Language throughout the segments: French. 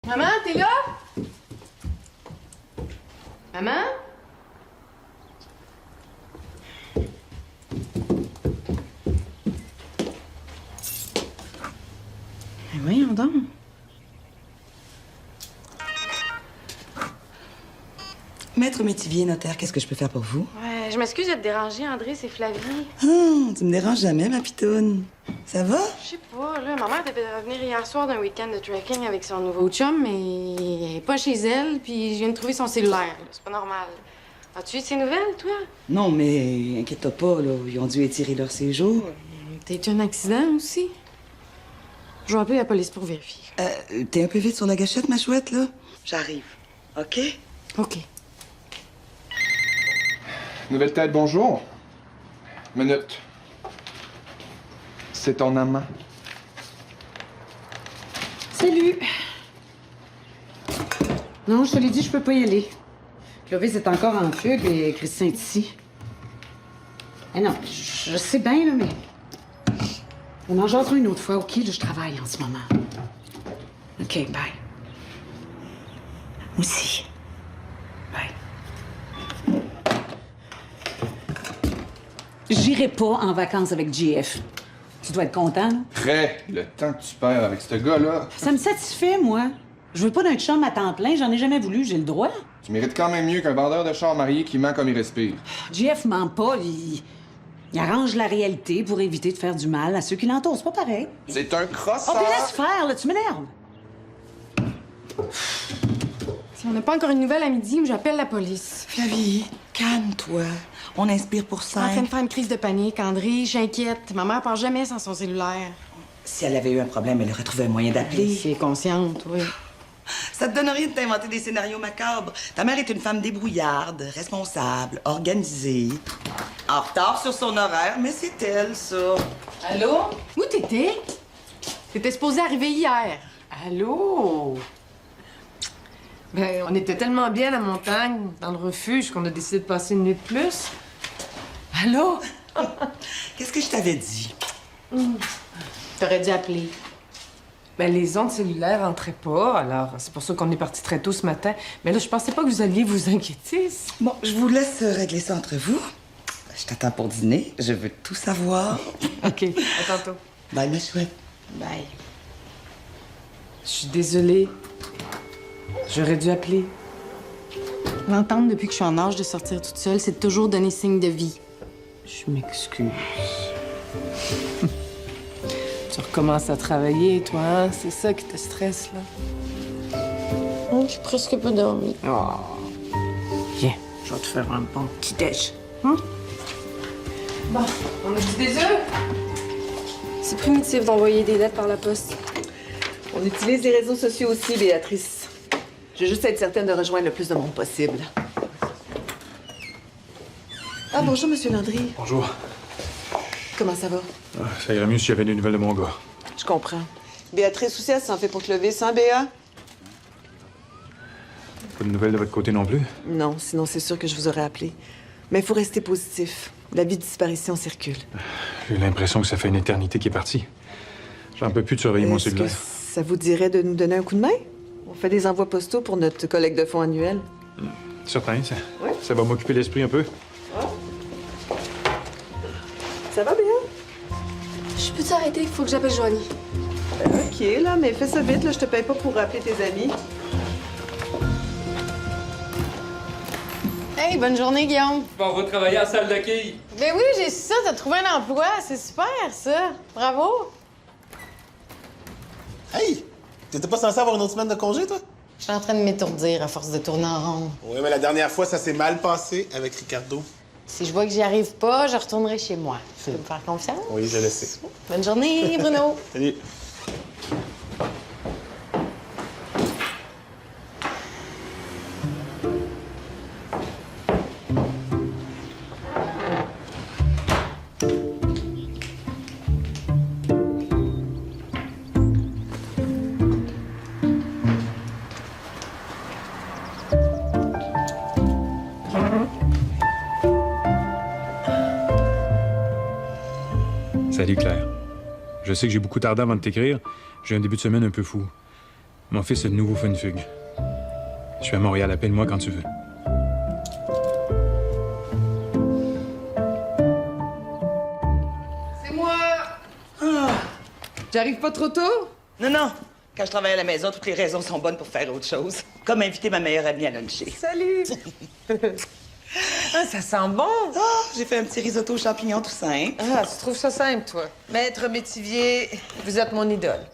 Maman, t'es là? Maman? Mais voyons donc. Maître Métivier, notaire, qu'est-ce que je peux faire pour vous? Ouais, je m'excuse de te déranger, André, c'est Flavie. Tu me déranges jamais, ma pitoune. Ça va? Je sais pas, là, ma mère devait revenir hier soir d'un week-end de trekking avec son nouveau chum, mais elle est pas chez elle, puis je viens de trouver son cellulaire, là. C'est pas normal. As-tu eu de ses nouvelles, toi? Non, mais inquiète-toi pas, là. Ils ont dû étirer leur séjour. T'as eu un accident aussi? Je vais appeler la police pour vérifier. T'es un peu vite sur la gâchette, ma chouette, là? J'arrive. OK? OK. Nouvelle tête, bonjour. Minute. C'est ton amant. Salut! Non, je te l'ai dit, je peux pas y aller. Clovis est encore en fugue et Christian est ici. Eh non, je sais bien, là, mais... On en jasera une autre fois, OK? Là, je travaille en ce moment. OK, bye. Moi aussi. Bye. J'irai pas en vacances avec JF. Tu dois être content, là. Très. Le temps que tu perds avec ce gars-là, Ça me satisfait, moi. Je veux pas d'un chum à temps plein, j'en ai jamais voulu, j'ai le droit. tu mérites quand même mieux qu'un vendeur de chars marié qui ment comme il respire. JF ment pas, il arrange la réalité pour éviter de faire du mal à ceux qui l'entourent. C'est pas pareil. C'est un Oh, crosseur! puis laisse faire, là, tu m'énerves. Si on n'a pas encore une nouvelle à midi, j'appelle la police. Flavie, calme-toi. On inspire pour Je suis en train cinq. de faire une crise de panique, André. J'inquiète. Ma mère part jamais sans son cellulaire. Si elle avait eu un problème, elle aurait trouvé un moyen d'appeler. Si elle est consciente, oui. Ça te donne rien de t'inventer des scénarios macabres. Ta mère est une femme débrouillarde, responsable, organisée, en retard sur son horaire, mais c'est elle, ça. Allô? Où t'étais? T'étais supposée arriver hier. Allô? Ben, on était tellement bien à la montagne, dans le refuge, qu'on a décidé de passer une nuit de plus. Allô? Qu'est-ce que je t'avais dit? T'aurais dû appeler. Ben, les ondes cellulaires entraient pas, alors c'est pour ça qu'on est parti très tôt ce matin. Mais là, je pensais pas que vous alliez vous inquiéter. Bon, je vous laisse régler ça entre vous. Je t'attends pour dîner. Je veux tout savoir. OK, à tantôt. Bye, ma chouette. Bye. Je suis désolée. J'aurais dû appeler. L'entendre depuis que je suis en âge de sortir toute seule, c'est de toujours donner signe de vie. Je m'excuse. Tu recommences à travailler, toi, hein? C'est ça qui te stresse, là? J'ai presque pas dormi. Oh. Viens, je vais te faire un bon petit déj. Bon, on a dit des œufs? C'est primitif d'envoyer des lettres par la poste. On utilise les réseaux sociaux aussi, Béatrice. Je veux juste être certaine de rejoindre le plus de monde possible. Ah, bonjour, Monsieur Landry. Bonjour. Comment ça va? Ça irait mieux si j'avais des nouvelles de mon gars. Je comprends. Béatrice aussi, elle s'en fait pour Clovis, hein, Béa? Pas de nouvelles de votre côté non plus? Non, sinon c'est sûr que je vous aurais appelé. Mais il faut rester positif. L'avis de disparition circule. J'ai l'impression que ça fait une éternité qu'il est parti. J'en peux plus de surveiller mon Est-ce que cellulaire. ça vous dirait de nous donner un coup de main? On fait des envois postaux pour notre collecte de fonds annuel. Certain, ça, Ouais. ça va m'occuper l'esprit un peu. Ça va, Béa? Je peux t'arrêter? Il faut que j'appelle Joanie. OK, là, mais fais ça vite, là. Je te paye pas pour rappeler tes amis. Hey, bonne journée, Guillaume. On va travailler à la salle d'accueil. Ben oui, j'ai su ça. T'as trouvé un emploi. C'est super, ça. Bravo. Hey! T'étais pas censé avoir une autre semaine de congé, toi? Je suis en train de m'étourdir à force de tourner en rond. Oui, mais la dernière fois, ça s'est mal passé avec Ricardo. Si je vois que j'y arrive pas, je retournerai chez moi. Tu peux me faire confiance? Oui, je le sais. Bonne journée, Bruno. Salut. Salut Claire. Je sais que j'ai beaucoup tardé avant de t'écrire. J'ai un début de semaine un peu fou. Mon fils est de nouveau fait une fugue. Je suis à Montréal, appelle-moi quand tu veux. C'est moi! J'arrive pas trop tôt? Non, non. Quand je travaille à la maison, toutes les raisons sont bonnes pour faire autre chose. Comme inviter ma meilleure amie à luncher. Salut! Ah, ça sent bon! Ah, j'ai fait un petit risotto aux champignons tout simple. Ah, tu trouves ça simple, toi? Maître Métivier, vous êtes mon idole.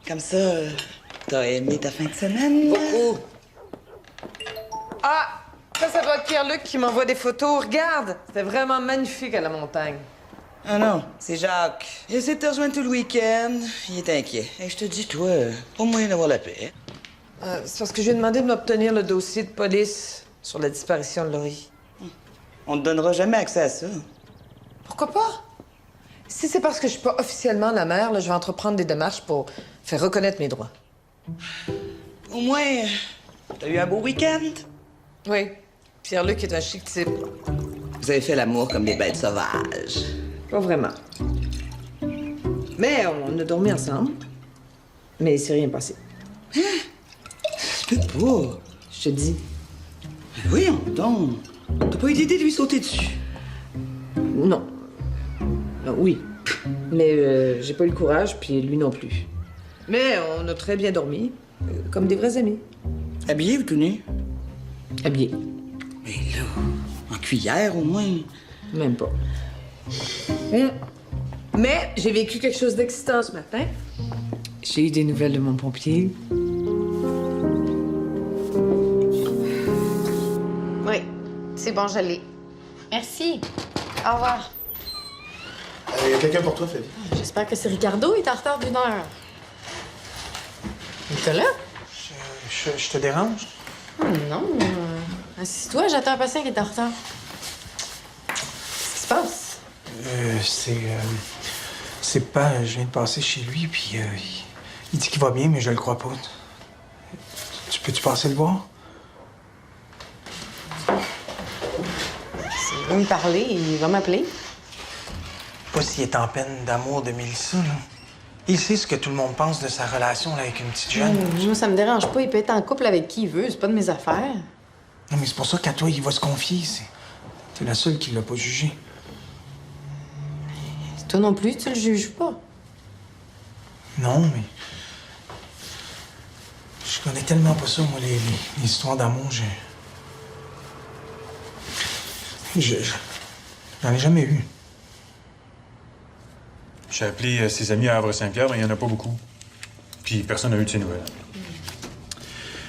Comme ça, t'as aimé ta fin de semaine? Beaucoup. Ah! Ça doit être Pierre-Luc qui m'envoie des photos. Regarde! C'était vraiment magnifique à la montagne. Ah non, c'est Jacques. Il essaie de te rejoindre tout le week-end. Il est inquiet. Et je te dis, toi, au moins d'avoir la paix. C'est parce que je lui ai demandé de m'obtenir le dossier de police sur la disparition de Laurie. On ne donnera jamais accès à ça. Pourquoi pas? Si c'est parce que je suis pas officiellement la mère, là, je vais entreprendre des démarches pour faire reconnaître mes droits. Au moins, t'as eu un beau week-end. Oui. Pierre-Luc est un chic type. Vous avez fait l'amour comme des bêtes sauvages. Pas vraiment. Mais on a dormi ensemble. Mais il s'est rien passé. Je peux pas. Je te dis. Voyons donc. T'as pas eu l'idée de lui sauter dessus? Non. Oui. Mais j'ai pas eu le courage, puis lui non plus. Mais on a très bien dormi. Comme des vrais amis. Habillé ou tout nu? Habillés. Mais là, en cuillère au moins. Même pas. Mais j'ai vécu quelque chose d'excitant ce matin. J'ai eu des nouvelles de mon pompier. Oui, c'est bon, je l'ai. Merci. Au revoir. Il y a quelqu'un pour toi, Flavie. J'espère que c'est Ricardo. Il est en retard d'1 heure. Nicolas? Je te dérange? Non. Assis-toi, j'attends un patient qui est en retard. Qu'est-ce qui se passe? C'est pas... Je viens de passer chez lui, puis il dit qu'il va bien, mais je le crois pas. Tu peux-tu passer le voir? S'il veut me parler, il va m'appeler. Pas s'il est en peine d'amour de Mélissa, là. Il sait ce que tout le monde pense de sa relation là, avec une petite jeune. Moi, ça me dérange pas. Il peut être en couple avec qui il veut. C'est pas de mes affaires. Non, mais c'est pour ça qu'à toi, il va se confier. T'es la seule qui l'a pas jugé. Toi non plus, tu le juges pas. Non, mais... Je connais tellement pas ça, moi, les histoires d'amour. J'en ai jamais eu. J'ai appelé ses amis à Havre-Saint-Pierre, mais il n'y en a pas beaucoup. Puis personne n'a eu de ses nouvelles.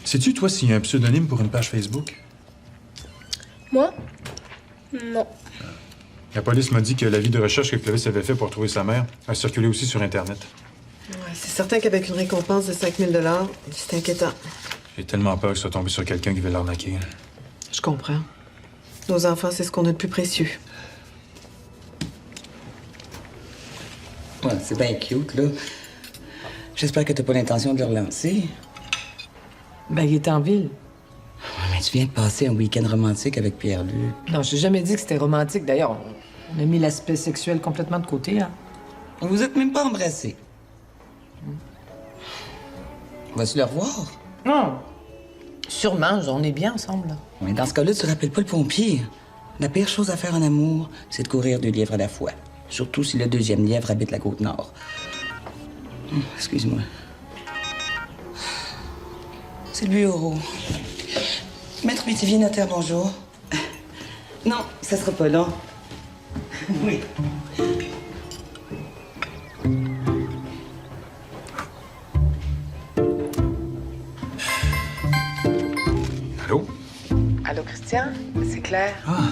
Sais-tu, toi, s'il y a un pseudonyme pour une page Facebook? Moi? Non. La police m'a dit que l'avis de recherche que Clovis avait fait pour trouver sa mère a circulé aussi sur Internet. Ouais, c'est certain qu'avec une récompense de 5 000 $, c'est inquiétant. J'ai tellement peur que ce soit tombé sur quelqu'un qui veut l'arnaquer. Je comprends. Nos enfants, c'est ce qu'on a de plus précieux. Ouais, c'est bien cute, là. J'espère que t'as pas l'intention de le relancer. Ben, il était en ville. Ouais, mais tu viens de passer un week-end romantique avec Pierre-Luc. Non, j'ai jamais dit que c'était romantique. D'ailleurs, on a mis l'aspect sexuel complètement de côté, hein. Vous êtes même pas embrassés. Vas-tu le revoir? Non. Sûrement, on est bien ensemble, là. Mais dans ce cas-là, tu rappelles pas le pompier. La pire chose à faire en amour, c'est de courir 2 lièvres à la fois. Surtout si le 2e lièvre habite la Côte-Nord. Excuse-moi. C'est le bureau. Maître Métivier, notaire, bonjour. Non, ça sera pas long. Oui. Allô? Allô, Christian? C'est Claire. Ah.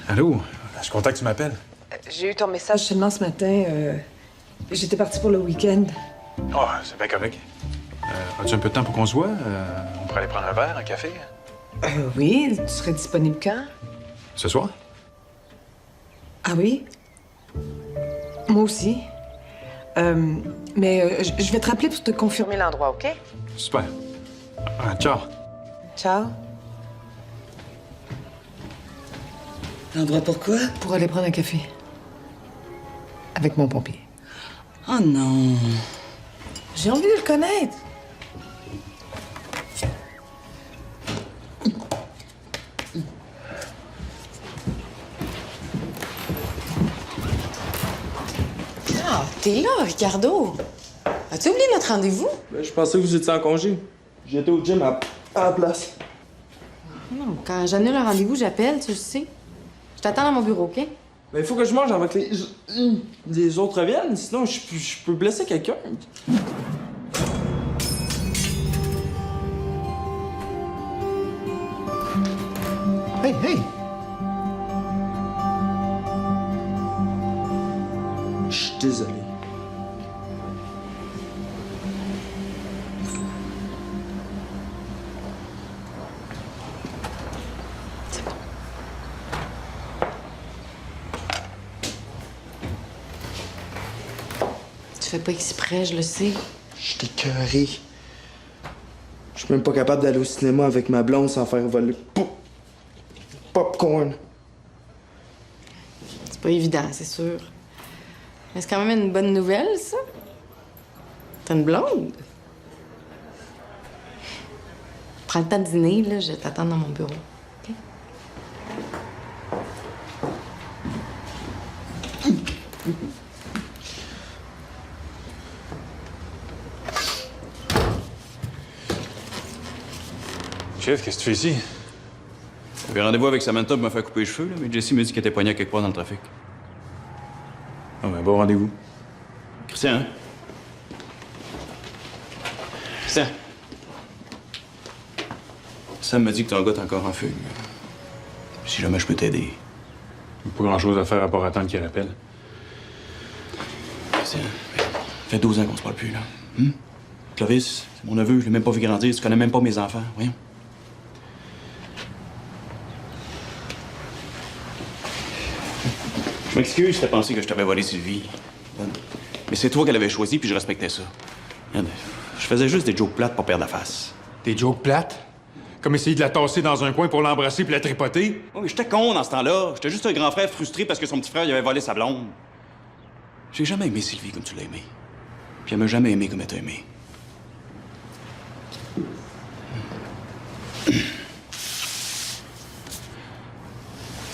Allô? Je suis content que tu m'appelles. J'ai eu ton message seulement ce matin. J'étais partie pour le week-end. Oh, c'est bien correct. As-tu un peu de temps pour qu'on se voit? On pourrait aller prendre un verre, un café? Oui, tu serais disponible quand? Ce soir? Ah oui? Moi aussi. Mais je vais te rappeler pour te confirmer l'endroit, OK? Super. Ciao. Ciao. L'endroit pourquoi? Pour aller prendre un café. Avec mon pompier. Oh non. J'ai envie de le connaître. T'es là, Ricardo. As-tu oublié notre rendez-vous? Ben, je pensais que vous étiez en congé. J'étais au gym à la place. Non, quand j'annule un rendez-vous, j'appelle, tu le sais. Je t'attends dans mon bureau, OK? Ben, il faut que je mange avant que les autres reviennent, sinon je peux blesser quelqu'un. Hey, hey! Je suis désolé. Tu fais pas exprès, je le sais. Je t'ai écœuré. Je suis même pas capable d'aller au cinéma avec ma blonde sans faire voler popcorn. C'est pas évident, c'est sûr. Mais c'est quand même une bonne nouvelle, ça. T'as une blonde? Prends le temps de dîner, là, je t'attends dans mon bureau. OK? Chef, qu'est-ce que tu fais ici? J'avais rendez-vous avec Samantha pour me faire couper les cheveux, là, mais Jessie m'a dit qu'elle était poignée à quelque part dans le trafic. Ah ben, bon rendez-vous. Christian, hein? Christian. Sam m'a dit que ton gars est encore en fugue. Si jamais je peux t'aider. Pas grand-chose à faire à part attendre qu'il rappelle. Christian, ça fait 12 ans qu'on se parle plus, là. Clovis, c'est mon neveu, je l'ai même pas vu grandir, tu connais même pas mes enfants, voyons. Je m'excuse si t'as pensé que je t'avais volé Sylvie. Mais c'est toi qu'elle avait choisi, puis je respectais ça. Regarde, je faisais juste des jokes plates pour perdre la face. Des jokes plates? Comme essayer de la tasser dans un coin pour l'embrasser puis la tripoter? Oh, mais j'étais con dans ce temps-là. J'étais juste un grand frère frustré parce que son petit frère il avait volé sa blonde. J'ai jamais aimé Sylvie comme tu l'as aimée. Puis elle m'a jamais aimé comme elle t'a aimé.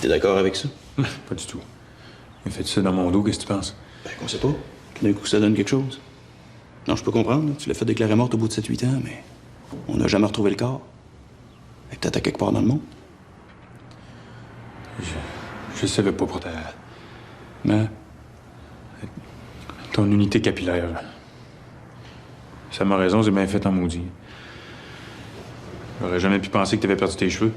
T'es d'accord avec ça? Pas du tout. Il fait ça dans mon dos, qu'est-ce que tu penses? Ben, qu'on sait pas. D'un coup, ça donne quelque chose. Non, je peux comprendre. Tu l'as fait déclarer morte au bout de 7-8 ans, mais on n'a jamais retrouvé le corps. Elle est peut-être à quelque part dans le monde. Je savais pas pour ta... Mais... Ton unité capillaire. Ça m'a raison, j'ai bien fait en maudit. J'aurais jamais pu penser que t'avais perdu tes cheveux.